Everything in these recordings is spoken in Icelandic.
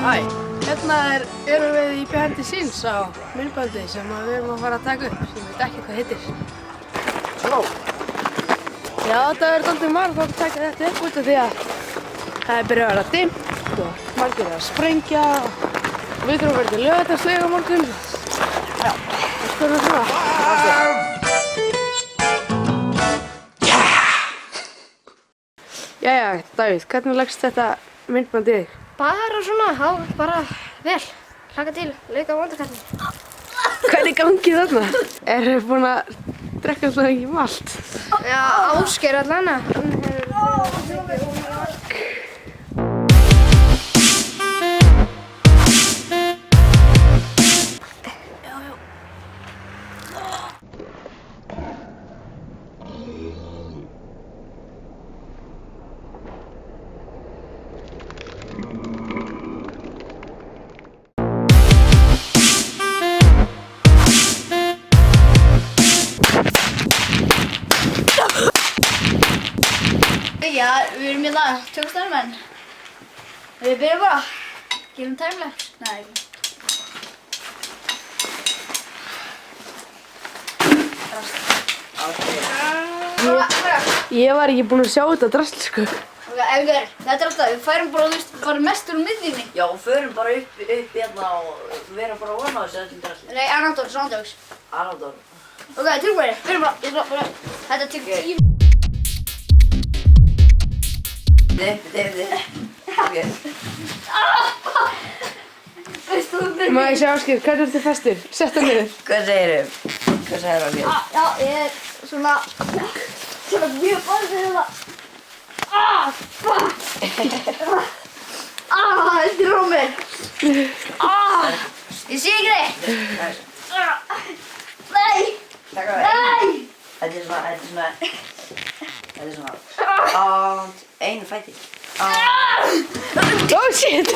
Hæ, hérna erum við í Behind the Scenes á myndbandi sem við erum að fara að taka upp, sem ég veit ekki hvað heitir. Svo. Já, þetta er dálítið margótt að taka þetta upp út af því að það er byrjað að vera dimmt og margir að sprengja og við þurfum að vera til laugardagsleik á morgun. Já, það skoðum við svona. Jæja, Davíð, hvernig leggst þetta myndband í þig? Bara svona, bara vel. Hlakka til, leika á vandakallin. Hvernig gangi þarna? Eru þið búin að drekka alltaf ekki malt? Já, Ásgeir allan að hann hefur tekið úr malt. Já, við erum hérna tökustöðum en við byrjum bara, gerum timelapse. Nei, ekki. Ég var ekki búin að sjá þetta drasl, sko. Ok, þetta er alltaf, við færum bara, þú veist, bara mest úr miðjunni. Já, og förum bara upp hérna og vera bara að vona þessu öllum drasli. Nei, Anador, Sandjóks. Anador. Ok, tilbúinir, við erum bara, þetta tekur 10. Ok. Má ég sjá, Ásgeir, hvernig ertu festur? Sett það niður. Hvað segirðu? Hvað segirðu á mér? Já, ég er svona mjög bara fyrir það. Þetta er rómur. Ég sé ekki þig. Nei. Takk að Nei. Þetta er svona á einu fæti. Oh shit!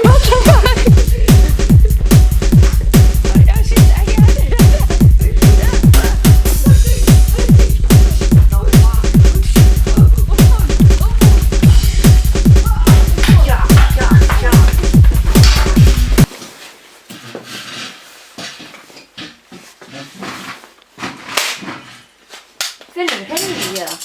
What the fuck?